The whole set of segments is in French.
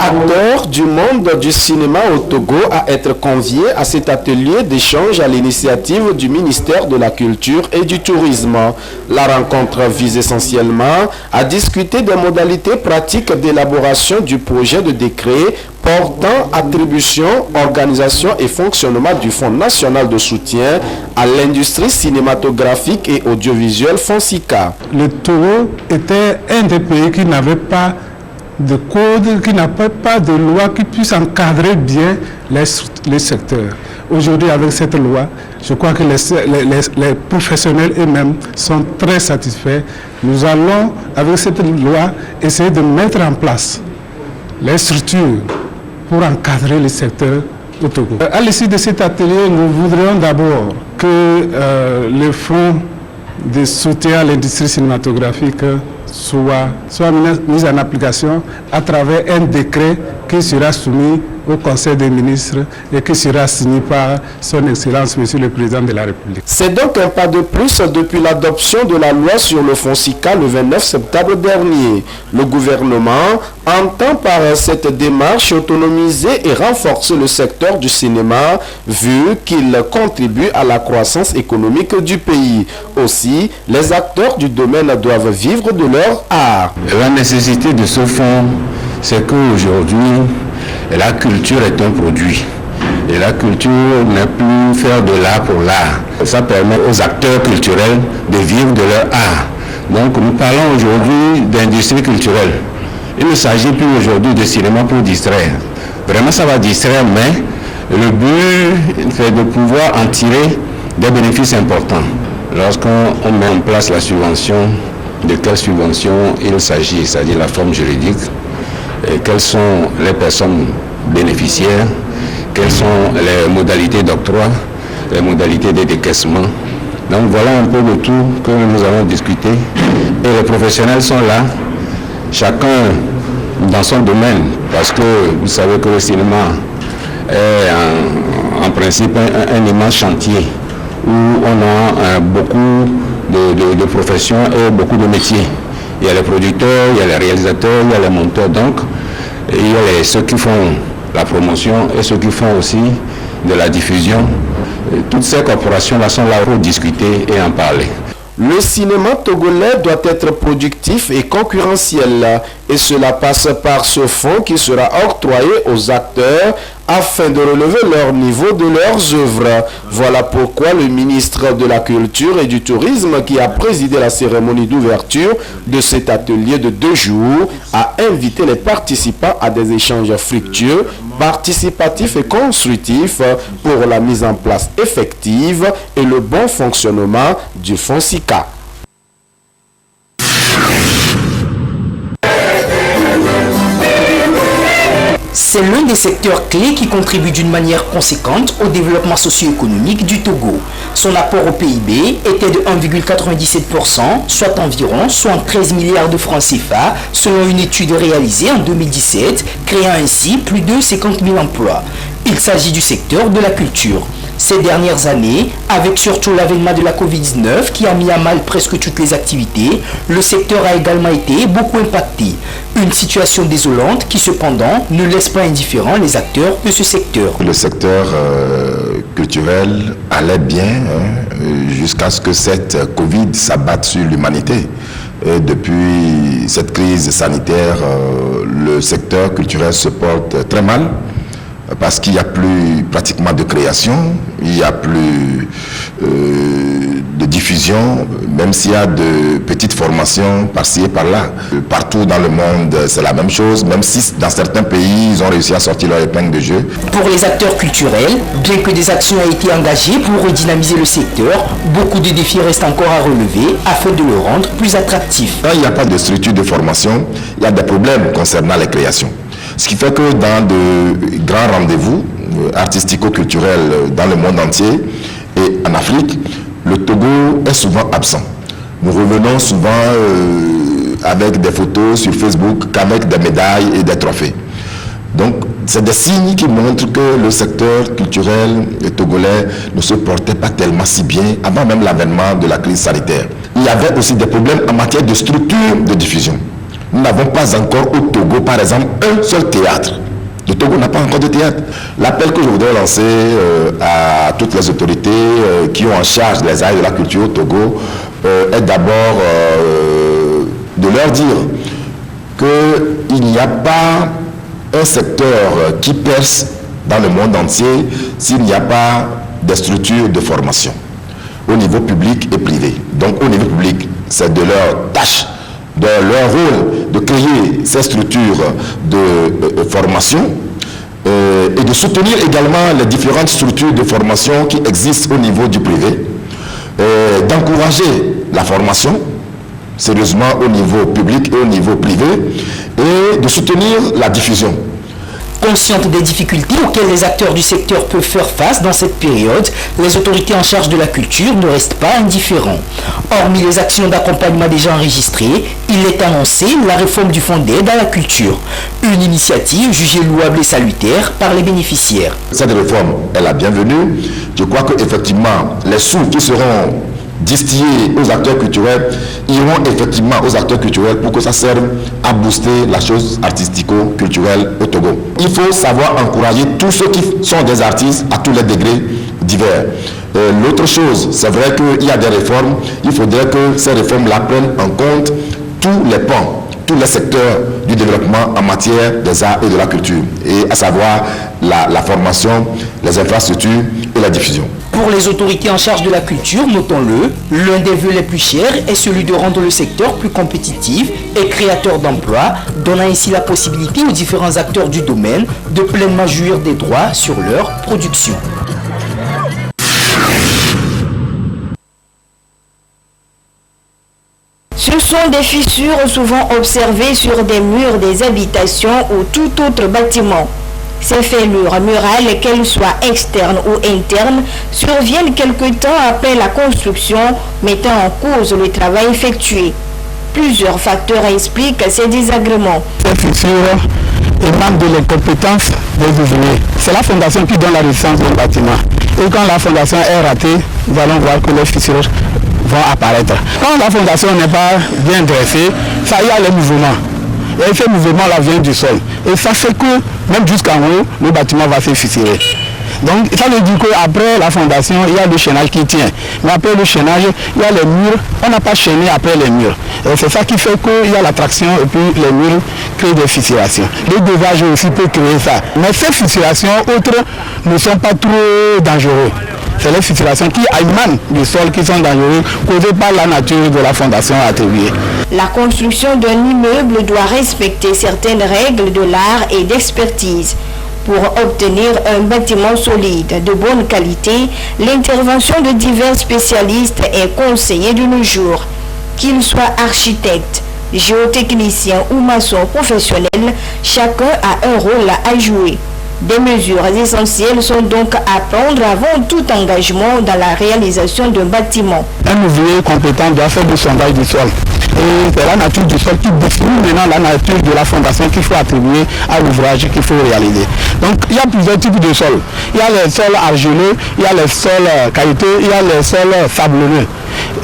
acteurs du monde du cinéma au Togo à être conviés à cet atelier d'échange à l'initiative du ministère de la Culture et du Tourisme. La rencontre vise essentiellement à discuter des modalités pratiques d'élaboration du projet de décret portant attribution, organisation et fonctionnement du Fonds national de soutien à l'industrie cinématographique et audiovisuelle FONSICA. Le Togo était un des pays qui n'avait pas de code, qui n'avait pas de loi qui puisse encadrer bien les secteurs. Aujourd'hui, avec cette loi, je crois que les professionnels eux-mêmes sont très satisfaits. Nous allons, avec cette loi, essayer de mettre en place les structures pour encadrer les secteurs au Togo. À l'issue de cet atelier, nous voudrions d'abord que le fonds de soutien à l'industrie cinématographique soit mis en application à travers un décret qui sera soumis au Conseil des ministres et qui sera signé par son Excellence, Monsieur le Président de la République. C'est donc un pas de plus depuis l'adoption de la loi sur le FONSICA le 29 septembre dernier. Le gouvernement entend par cette démarche autonomiser et renforcer le secteur du cinéma vu qu'il contribue à la croissance économique du pays. Aussi, les acteurs du domaine doivent vivre de leur art. La nécessité de ce fonds, c'est qu'aujourd'hui, la culture est un produit. Et la culture n'est plus faire de l'art pour l'art. Ça permet aux acteurs culturels de vivre de leur art. Donc nous parlons aujourd'hui d'industrie culturelle. Il ne s'agit plus aujourd'hui de cinéma pour distraire. Vraiment ça va distraire, mais le but c'est de pouvoir en tirer des bénéfices importants. Lorsqu'on met en place la subvention, de quelle subvention il s'agit, c'est-à-dire la forme juridique, et quelles sont les personnes bénéficiaires, quelles sont les modalités d'octroi, les modalités de décaissement. Donc voilà un peu le tout que nous allons discuter. Et les professionnels sont là, chacun dans son domaine, parce que vous savez que le cinéma est en principe un immense chantier où on a beaucoup de professions et beaucoup de métiers. Il y a les producteurs, il y a les réalisateurs, il y a les monteurs, donc il y a ceux qui font la promotion et ceux qui font aussi de la diffusion. Et toutes ces corporations-là sont là pour discuter et en parler. Le cinéma togolais doit être productif et concurrentiel et cela passe par ce fonds qui sera octroyé aux acteurs afin de relever leur niveau de leurs œuvres. Voilà pourquoi le ministre de la Culture et du Tourisme qui a présidé la cérémonie d'ouverture de cet atelier de 2 jours a invité les participants à des échanges fructueux, participatifs et constructifs pour la mise en place effective et le bon fonctionnement du FONSICA. C'est l'un des secteurs clés qui contribue d'une manière conséquente au développement socio-économique du Togo. Son apport au PIB était de 1,97%, soit environ 73 milliards de francs CFA, selon une étude réalisée en 2017, créant ainsi plus de 50 000 emplois. Il s'agit du secteur de la culture. Ces dernières années, avec surtout l'avènement de la Covid-19 qui a mis à mal presque toutes les activités, le secteur a également été beaucoup impacté. Une situation désolante qui cependant ne laisse pas indifférents les acteurs de ce secteur. Le secteur culturel allait bien jusqu'à ce que cette Covid s'abatte sur l'humanité. Depuis cette crise sanitaire, le secteur culturel se porte très mal. Parce qu'il n'y a plus pratiquement de création, il n'y a plus de diffusion, même s'il y a de petites formations par-ci et par-là. Partout dans le monde, c'est la même chose, même si dans certains pays, ils ont réussi à sortir leur épingle de jeu. Pour les acteurs culturels, bien que des actions aient été engagées pour redynamiser le secteur, beaucoup de défis restent encore à relever afin de le rendre plus attractif. Quand il n'y a pas de structure de formation, il y a des problèmes concernant les créations. Ce qui fait que dans de grands rendez-vous artistico-culturels dans le monde entier et en Afrique, le Togo est souvent absent. Nous revenons souvent avec des photos sur Facebook qu'avec des médailles et des trophées. Donc, c'est des signes qui montrent que le secteur culturel togolais ne se portait pas tellement si bien avant même l'avènement de la crise sanitaire. Il y avait aussi des problèmes en matière de structure de diffusion. Nous n'avons pas encore au Togo, par exemple, un seul théâtre. Le Togo n'a pas encore de théâtre. L'appel que je voudrais lancer à toutes les autorités qui ont en charge les arts et de la culture au Togo est d'abord de leur dire qu'il n'y a pas un secteur qui perce dans le monde entier s'il n'y a pas des structures de formation au niveau public et privé. Donc au niveau public, c'est de leur tâche, de leur rôle de créer ces structures de formation et de soutenir également les différentes structures de formation qui existent au niveau du privé, d'encourager la formation sérieusement au niveau public et au niveau privé et de soutenir la diffusion. Conscientes des difficultés auxquelles les acteurs du secteur peuvent faire face dans cette période, les autorités en charge de la culture ne restent pas indifférents. Hormis les actions d'accompagnement déjà enregistrées, il est annoncé la réforme du fonds d'aide à la culture. Une initiative jugée louable et salutaire par les bénéficiaires. Cette réforme est la bienvenue. Je crois qu'effectivement, les sous qui seront distillés aux acteurs culturels iront effectivement aux acteurs culturels pour que ça serve à booster la chose artistico-culturelle au Togo. Il faut savoir encourager tous ceux qui sont des artistes à tous les degrés divers. L'autre chose, c'est vrai qu'il y a des réformes, il faudrait que ces réformes-là prennent en compte tous les pans, tous les secteurs du développement en matière des arts et de la culture, et à savoir la formation, les infrastructures et la diffusion. Pour les autorités en charge de la culture, notons-le, l'un des vœux les plus chers est celui de rendre le secteur plus compétitif et créateur d'emplois, donnant ainsi la possibilité aux différents acteurs du domaine de pleinement jouir des droits sur leur production. Ce sont des fissures souvent observées sur des murs des habitations ou tout autre bâtiment. Ces fêlures murales, qu'elles soient externes ou internes, surviennent quelque temps après la construction, mettant en cause le travail effectué. Plusieurs facteurs expliquent ces désagréments. Ces fissures émanent de l'incompétence des ouvriers. C'est la fondation qui donne la résistance au bâtiment. Et quand la fondation est ratée, nous allons voir que les fissures vont apparaître. Quand la fondation n'est pas bien dressée, ça y a les mouvements. Et ce mouvement-là vient du sol. Et ça fait que, même jusqu'en haut, le bâtiment va se fissurer. Donc, ça veut dire qu'après la fondation, il y a le chaînage qui tient. Mais après le chaînage, il y a les murs. On n'a pas chaîné après les murs. Et c'est ça qui fait qu'il y a la traction et puis les murs créent des fissurations. Le dosage aussi peut créer ça. Mais ces fissurations autres ne sont pas trop dangereuses. C'est les fissurations qui émanent du sol qui sont dangereuses, causées par la nature de la fondation attribuée. La construction d'un immeuble doit respecter certaines règles de l'art et d'expertise. Pour obtenir un bâtiment solide de bonne qualité, l'intervention de divers spécialistes est conseillée de nos jours. Qu'ils soient architectes, géotechniciens ou maçons professionnels, chacun a un rôle à jouer. Des mesures essentielles sont donc à prendre avant tout engagement dans la réalisation d'un bâtiment. Un ouvrier compétent doit faire du sondage du sol. Et c'est la nature du sol qui définit maintenant la nature de la fondation qu'il faut attribuer à l'ouvrage qu'il faut réaliser. Donc il y a plusieurs types de sols. Il y a les sols argileux, il y a les sols caillouteux, il y a les sols sablonneux.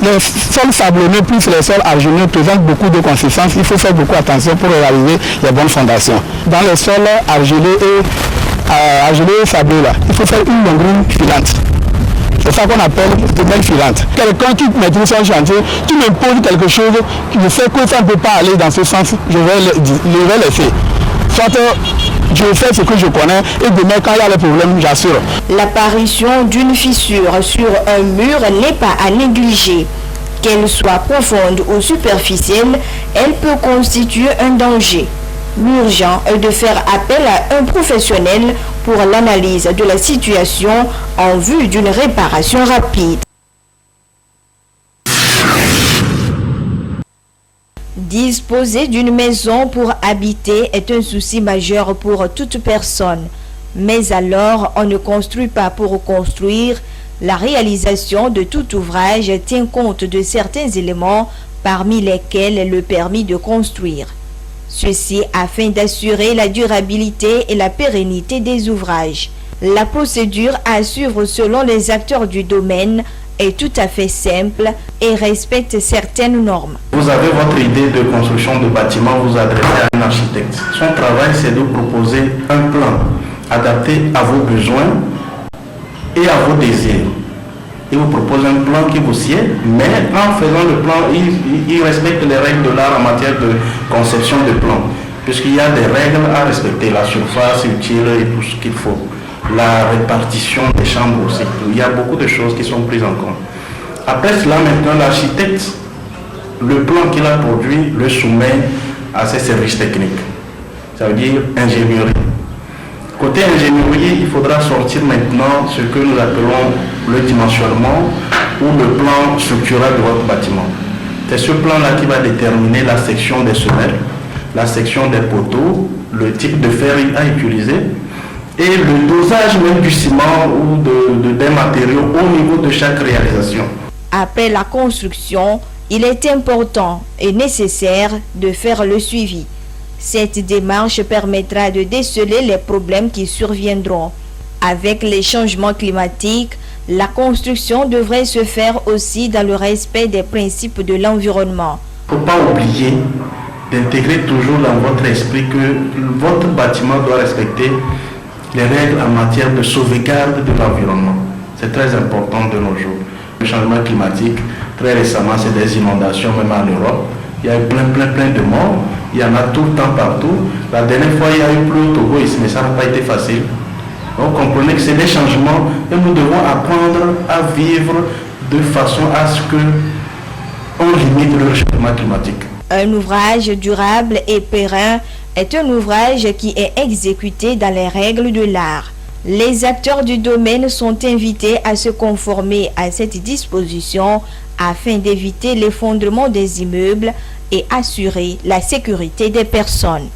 Les sols sablonneux plus les sols argileux présentent beaucoup de consistance. Il faut faire beaucoup attention pour réaliser les bonnes fondations. Dans les sols argileux et sableux, là, il faut faire une longueur filante. C'est ça qu'on appelle de belles filantes. Quelqu'un qui maîtrise un chantier, qui me pose quelque chose, qui me fait que ça ne peut pas aller dans ce sens, je vais laisser. Soit je fais ce que je connais et demain quand il y a les problèmes, j'assure. L'apparition d'une fissure sur un mur n'est pas à négliger. Qu'elle soit profonde ou superficielle, elle peut constituer un danger. L'urgent est de faire appel à un professionnel pour l'analyse de la situation en vue d'une réparation rapide. Disposer d'une maison pour habiter est un souci majeur pour toute personne. Mais alors, on ne construit pas pour construire. La réalisation de tout ouvrage tient compte de certains éléments, parmi lesquels le permis de construire. Ceci afin d'assurer la durabilité et la pérennité des ouvrages. La procédure à suivre selon les acteurs du domaine est tout à fait simple et respecte certaines normes. Vous avez votre idée de construction de bâtiment, vous adressez à un architecte. Son travail, c'est de proposer un plan adapté à vos besoins et à vos désirs. Il vous propose un plan qui vous sied, mais en faisant le plan, il respecte les règles de l'art en matière de conception de plan, puisqu'il y a des règles à respecter, la surface utile et tout ce qu'il faut, la répartition des chambres aussi. Il y a beaucoup de choses qui sont prises en compte. Après cela, maintenant, l'architecte, le plan qu'il a produit, le soumet à ses services techniques. Ça veut dire ingénierie. Côté ingénierie, il faudra sortir maintenant ce que nous appelons le dimensionnement ou le plan structural de votre bâtiment. C'est ce plan-là qui va déterminer la section des semelles, la section des poteaux, le type de fer à utiliser et le dosage même du ciment ou des matériaux au niveau de chaque réalisation. Après la construction, il est important et nécessaire de faire le suivi. Cette démarche permettra de déceler les problèmes qui surviendront. Avec les changements climatiques, la construction devrait se faire aussi dans le respect des principes de l'environnement. Il ne faut pas oublier d'intégrer toujours dans votre esprit que votre bâtiment doit respecter les règles en matière de sauvegarde de l'environnement. C'est très important de nos jours. Le changement climatique, très récemment, c'est des inondations, même en Europe. Il y a eu plein de morts. Il y en a tout le temps partout. La dernière fois, il y a eu plus au Togo ici, mais ça n'a pas été facile. Donc, comprenez que c'est des changements et nous devons apprendre à vivre de façon à ce qu'on limite le réchauffement climatique. Un ouvrage durable et périn est un ouvrage qui est exécuté dans les règles de l'art. Les acteurs du domaine sont invités à se conformer à cette disposition afin d'éviter l'effondrement des immeubles et assurer la sécurité des personnes.